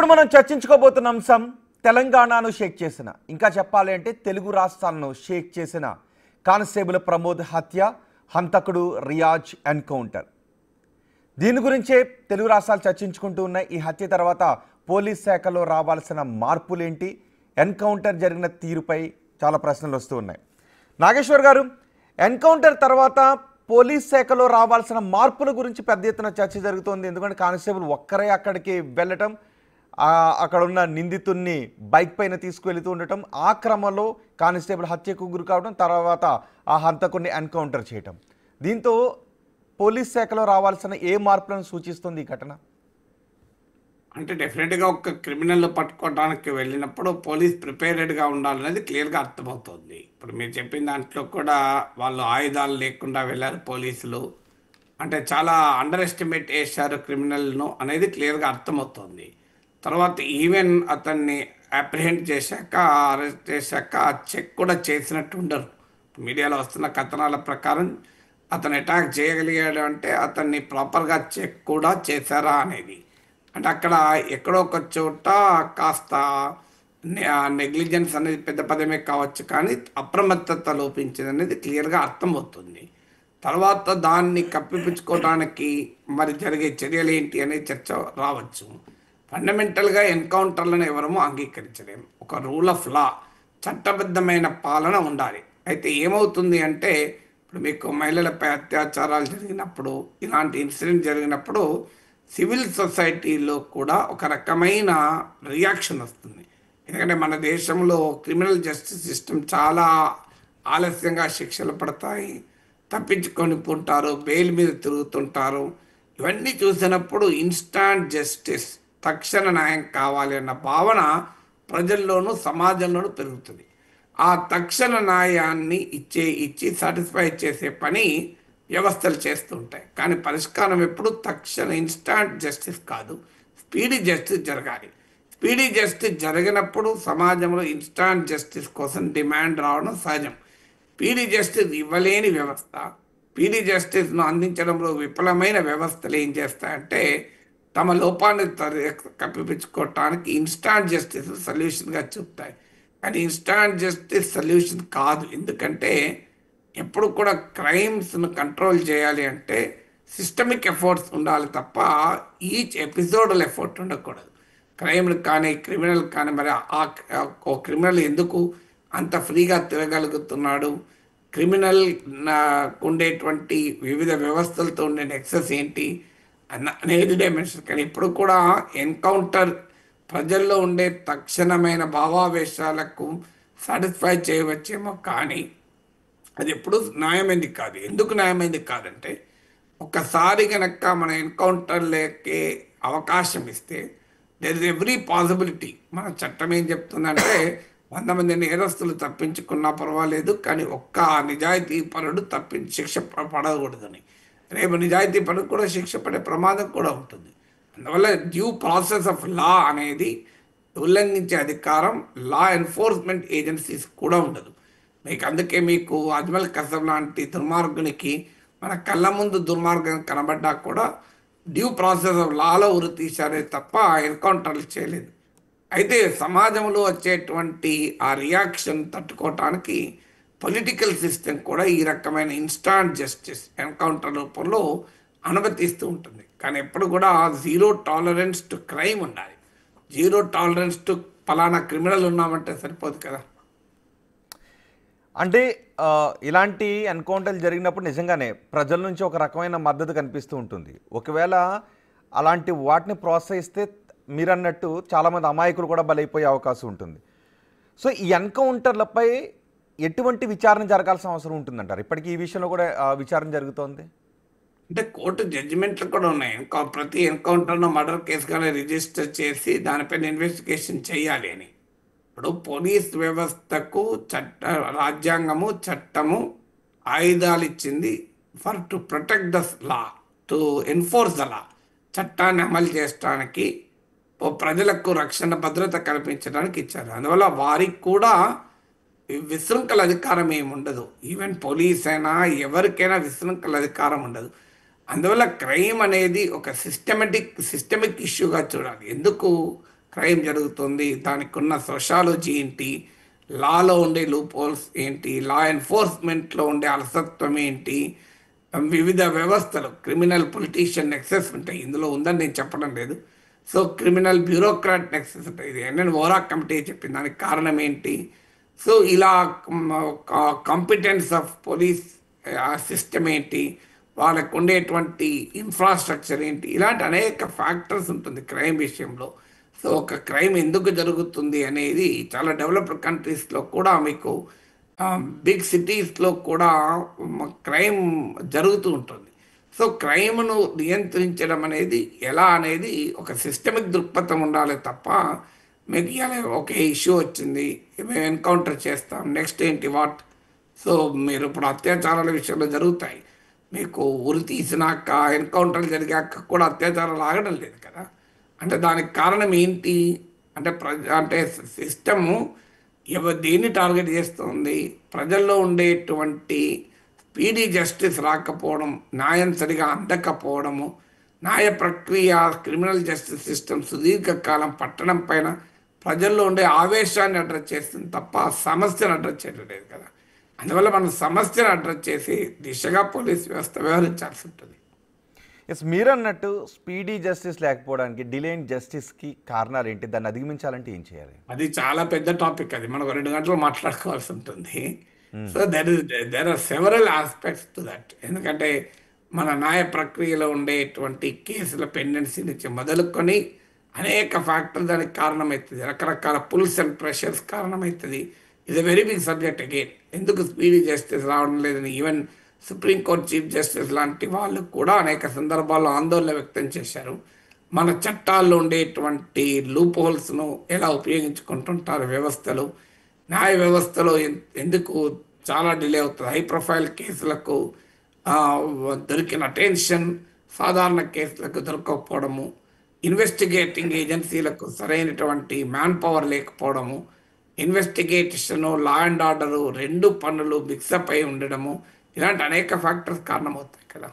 ఇప్పుడు మనం చర్చించుకోబోతున్న అంశం తెలంగాణను షేక్ చేసిన, ఇంకా చెప్పాలి అంటే తెలుగు రాష్ట్రాలను షేక్ చేసిన కానిస్టేబుల్ ప్రమోద్ హత్య, హంతకుడు రియాజ్ ఎన్కౌంటర్. దీని గురించే తెలుగు రాష్ట్రాలు చర్చించుకుంటూ ఉన్నాయి. ఈ హత్య తర్వాత పోలీస్ శాఖలో రావాల్సిన మార్పులేంటి, ఎన్కౌంటర్ జరిగిన తీరుపై చాలా ప్రశ్నలు వస్తూ ఉన్నాయి. నాగేశ్వర్ గారు, ఎన్కౌంటర్ తర్వాత పోలీస్ శాఖలో రావాల్సిన మార్పుల గురించి పెద్ద ఎత్తున చర్చ జరుగుతోంది. ఎందుకంటే కానిస్టేబుల్ ఒక్కరే అక్కడికి వెళ్ళటం, అక్కడ ఉన్న నిందితుడిని బైక్ పైన తీసుకువెళుతూ ఉండటం, ఆ క్రమంలో కానిస్టేబుల్ హత్యకు గురి కావడం, తర్వాత ఆ హంతకుడిని ఎన్కౌంటర్ చేయటం. దీంతో పోలీస్ శాఖలో రావాల్సిన ఏ మార్పులను సూచిస్తుంది ఈ ఘటన? అంటే డెఫినెట్గా ఒక క్రిమినల్ పట్టుకోవడానికి వెళ్ళినప్పుడు పోలీస్ ప్రిపేర్డ్గా ఉండాలనేది క్లియర్గా అర్థమవుతుంది. ఇప్పుడు మీరు చెప్పిన దాంట్లో కూడా వాళ్ళు ఆయుధాలు లేకుండా వెళ్ళారు పోలీసులు, అంటే చాలా అండర్ ఎస్టిమేట్ చేశారు క్రిమినల్ను అనేది క్లియర్గా అర్థమవుతుంది. తర్వాత ఈవెన్ అతన్ని అప్రిహెండ్ చేశాక, అరెస్ట్ చేశాక చెక్ కూడా చేసినట్టు ఉండరు. మీడియాలో వస్తున్న కథనాల ప్రకారం అతను అటాక్ చేయగలిగాడు అంటే అతన్ని ప్రాపర్గా చెక్ కూడా చేశారా అనేది. అంటే అక్కడ ఎక్కడో ఒక చోట కాస్త నెగ్లిజెన్స్ అనేది పెద్ద పదమే కావచ్చు, కానీ అప్రమత్తత లోపించింది అనేది క్లియర్గా అర్థమవుతుంది. తర్వాత దాన్ని కప్పిపుచ్చుకోవడానికి మరి జరిగే చర్యలు ఏంటి అనే చర్చ రావచ్చు. ఫండమెంటల్గా ఎన్కౌంటర్లను ఎవరమూ అంగీకరించలేము. ఒక రూల్ ఆఫ్ లా, చట్టబద్ధమైన పాలన ఉండాలి. అయితే ఏమవుతుంది అంటే, ఇప్పుడు మీకు మహిళలపై అత్యాచారాలు జరిగినప్పుడు, ఇలాంటి ఇన్సిడెంట్ జరిగినప్పుడు సివిల్ సొసైటీలో కూడా ఒక రకమైన రియాక్షన్ వస్తుంది. ఎందుకంటే మన దేశంలో క్రిమినల్ జస్టిస్ సిస్టమ్ చాలా ఆలస్యంగా శిక్షలు పడతాయి, తప్పించుకొని ఉంటారు, బెయిల్ మీద తిరుగుతుంటారు. ఇవన్నీ చూసినప్పుడు ఇన్స్టాంట్ జస్టిస్, తక్షణ న్యాయం కావాలి అన్న భావన ప్రజల్లోనూ సమాజంలోనూ పెరుగుతుంది. ఆ తక్షణ న్యాయాన్ని ఇచ్చి సాటిస్ఫై చేసే పని వ్యవస్థలు చేస్తూ ఉంటాయి. కానీ పరిష్కారం ఎప్పుడు ఇన్స్టాంట్ జస్టిస్ కాదు, స్పీడీ జస్టిస్ జరగాలి. స్పీడీ జస్టిస్ జరిగినప్పుడు సమాజంలో ఇన్స్టాంట్ జస్టిస్ కోసం డిమాండ్ రావడం సహజం. స్పీడీ జస్టిస్ ఇవ్వలేని వ్యవస్థ, స్పీడీ జస్టిస్ను అందించడంలో విఫలమైన వ్యవస్థలు ఏం చేస్తాయంటే తమ లోపాన్ని కప్పిపుచ్చుకోవటానికి ఇన్స్టాంట్ జస్టిస్ సొల్యూషన్గా చూపుతాయి. కానీ ఇన్స్టాంట్ జస్టిస్ సొల్యూషన్ కాదు. ఎందుకంటే ఎప్పుడు కూడా క్రైమ్స్ను కంట్రోల్ చేయాలి అంటే సిస్టమిక్ ఎఫర్ట్స్ ఉండాలి తప్ప ఈచ్ ఎపిసోడల్ ఎఫర్ట్ ఉండకూడదు. క్రైమ్ కానీ క్రిమినల్ కానీ, మరి ఓ క్రిమినల్ ఎందుకు అంత ఫ్రీగా తిరగలుగుతున్నాడు, క్రిమినల్ ఉండేటువంటి వివిధ వ్యవస్థలతో ఉండే నెక్సెస్ ఏంటి అనేది డైమెన్షన్. కానీ ఇప్పుడు కూడా ఎన్కౌంటర్ ప్రజల్లో ఉండే తక్షణమైన భావావేశాలకు సాటిస్ఫై చేయవచ్చేమో, కానీ అది ఎప్పుడు న్యాయమైంది కాదు. ఎందుకు న్యాయమైంది కాదంటే, ఒక్కసారి కనుక మన ఎన్కౌంటర్లకే అవకాశం ఇస్తే దెర్ ఇస్ ఎవ్రీ పాసిబిలిటీ. మన చట్టం ఏం చెప్తుందంటే 100 మంది నేరస్తులు తప్పించుకున్నా పర్వాలేదు, కానీ ఒక్క నిజాయితీ పరుడు శిక్ష పడకూడదని. రేపు నిజాయితీ పరుడు కూడా శిక్ష పడే ప్రమాదం కూడా ఉంటుంది. అందువల్ల డ్యూ ప్రాసెస్ ఆఫ్ లా అనేది ఉల్లంఘించే అధికారం లా ఎన్ఫోర్స్మెంట్ ఏజెన్సీస్ కూడా ఉండదు. అందుకే మీకు అజ్మల్ కసబ్ లాంటి దుర్మార్గునికి మన కళ్ళ ముందు దుర్మార్గం కనబడ్డా కూడా డ్యూ ప్రాసెస్ ఆఫ్ లాలో ఉరి తీశారే తప్ప ఎన్కౌంటర్లు చేయలేదు. అయితే సమాజంలో వచ్చేటువంటి ఆ రియాక్షన్ తట్టుకోవటానికి పొలిటికల్ సిస్టమ్ కూడా ఈ రకమైన ఇన్స్టాంట్ జస్టిస్ ఎన్కౌంటర్ రూపంలో అనుమతిస్తూ ఉంటుంది. కానీ ఎప్పుడు కూడా జీరో టాలరెన్స్ టు క్రైమ్ ఉండాలి. జీరో టాలరెన్స్ టు పలానా క్రిమినల్ ఉన్నామంటే సరిపోదు కదా. అంటే ఇలాంటి ఎన్కౌంటర్లు జరిగినప్పుడు నిజంగానే ప్రజల నుంచి ఒక రకమైన మద్దతు కనిపిస్తూ ఉంటుంది. ఒకవేళ అలాంటి వాటిని ప్రోత్సహిస్తే మీరన్నట్టు చాలామంది అమాయకులు కూడా బలైపోయే అవకాశం ఉంటుంది. సో ఈ ఎన్కౌంటర్లపై ఎటువంటి విచారణ జరగాల్సిన అవసరం ఉంటుందంటారు? ఇప్పటికీ ఈ విషయంలో కూడా విచారణ జరుగుతోంది. అంటే కోర్టు జడ్జిమెంట్లు కూడా ఉన్నాయి. ప్రతి ఎన్కౌంటర్ను మర్డర్ కేసుగానే రిజిస్టర్ చేసి దానిపైన ఇన్వెస్టిగేషన్ చేయాలి అని. ఇప్పుడు పోలీస్ వ్యవస్థకు రాజ్యాంగము, చట్టము ఆయుధాలు ఇచ్చింది for to protect the law, to enforce the law. చట్టాన్ని అమలు చేయడానికి, ప్రజలకు రక్షణ భద్రత కల్పించడానికి ఇచ్చారు. అందువల్ల వారికి కూడా విశృంఖల అధికారం ఏమి ఉండదు. ఈవెన్ పోలీస్ అయినా ఎవరికైనా విశృంఖల అధికారం ఉండదు. అందువల్ల క్రైమ్ అనేది ఒక సిస్టమిక్ ఇష్యూగా చూడాలి. ఎందుకు క్రైమ్ జరుగుతుంది, దానికి ఉన్న సోషాలజీ ఏంటి, లాలో ఉండే లూప్ హోల్స్ ఏంటి, లా ఎన్ఫోర్స్మెంట్లో ఉండే అలసత్వం ఏంటి, వివిధ వ్యవస్థలు క్రిమినల్ పొలిటీషియన్ నెక్సెస్ ఉంటాయి, ఇందులో ఉందని నేను చెప్పడం లేదు. సో క్రిమినల్ బ్యూరోక్రాట్ నెక్సెస్ ఉంటాయి, ఇది ఏంటంటే ఓరా కమిటీ చెప్పింది, దానికి కారణం ఏంటి. సో ఇలా కాంపిటెన్స్ ఆఫ్ పోలీస్ సిస్టమ్ ఏంటి, వాళ్ళకు ఉండేటువంటి ఇన్ఫ్రాస్ట్రక్చర్ ఏంటి, ఇలాంటి అనేక ఫ్యాక్టర్స్ ఉంటుంది క్రైమ్ విషయంలో. సో ఒక క్రైమ్ ఎందుకు జరుగుతుంది అనేది చాలా డెవలప్డ్ కంట్రీస్లో కూడా మీకు బిగ్ సిటీస్లో కూడా క్రైమ్ జరుగుతూ ఉంటుంది. సో క్రైమ్ను నియంత్రించడం అనేది ఎలా అనేది ఒక సిస్టమిక్ దృక్పథం ఉండాలి తప్ప మీకు ఇలా ఒకే ఇష్యూ వచ్చింది మేము ఎన్కౌంటర్ చేస్తాం నెక్స్ట్ ఏంటి వాట్. సో మీరు ఇప్పుడు అత్యాచారాల విషయంలో జరుగుతాయి, మీకు ఉరి తీసినాక ఎన్కౌంటర్లు జరిగాక కూడా అత్యాచారాలు ఆగడం లేదు కదా. అంటే దానికి కారణం ఏంటి అంటే అంటే సిస్టము దేన్ని టార్గెట్ చేస్తుంది, ప్రజల్లో ఉండేటువంటి స్పీడీ జస్టిస్ రాకపోవడం, న్యాయం సరిగా అందకపోవడము, న్యాయ ప్రక్రియ క్రిమినల్ జస్టిస్ సిస్టమ్ సుదీర్ఘకాలం పట్టడం పైన ప్రజల్లో ఉండే ఆవేశాన్ని అడ్రస్ చేస్తుంది తప్ప సమస్యను అడ్రస్ చేయడం లేదు కదా. అందువల్ల మనం సమస్యను అడ్రస్ చేసి దిశగా పోలీస్ వ్యవస్థ వ్యవహరించాల్సి ఉంటుంది. ఎస్, మీరు అన్నట్టు స్పీడీ జస్టిస్ లేకపోవడానికి డిలేన్ జస్టిస్కి కారణాలు ఏంటి, దాన్ని అధిగమించాలంటే ఏం చేయాలి? అది చాలా పెద్ద టాపిక్, అది మనకు 2 గంటలు మాట్లాడుకోవాల్సి ఉంటుంది. So there are several aspects to that. ఎందుకంటే మన న్యాయ ప్రక్రియలో ఉండేటువంటి కేసుల పెండెన్సీ నుంచి మొదలుకొని అనేక ఫ్యాక్టర్లు దానికి కారణమవుతుంది, రకరకాల పుల్స్ అండ్ ప్రెషర్స్ కారణమవుతుంది. ఇది వెరీ బిగ్ సబ్జెక్ట్ అగైన్. ఎందుకు స్పీడీ జస్టిస్ రావడం లేదని ఈవెన్ సుప్రీంకోర్టు చీఫ్ జస్టిస్ లాంటి వాళ్ళు కూడా అనేక సందర్భాల్లో ఆందోళన వ్యక్తం చేశారు. మన చట్టాల్లో ఉండేటువంటి లూప్ హోల్స్ను ఎలా ఉపయోగించుకుంటుంటారు వ్యవస్థలు, న్యాయ వ్యవస్థలో ఎందుకు చాలా డిలే అవుతుంది, హై ప్రొఫైల్ కేసులకు దొరికిన అటెన్షన్ సాధారణ కేసులకు దొరకకపోవడము, ఇన్వెస్టిగేటింగ్ ఏజెన్సీలకు సరైనటువంటి మ్యాన్ పవర్ లేకపోవడము, ఇన్వెస్టిగేషను లా అండ్ ఆర్డరు 2 పనులు మిక్సప్ అయి ఉండడము, ఇలాంటి అనేక ఫ్యాక్టర్స్ కారణమవుతాయి కదా.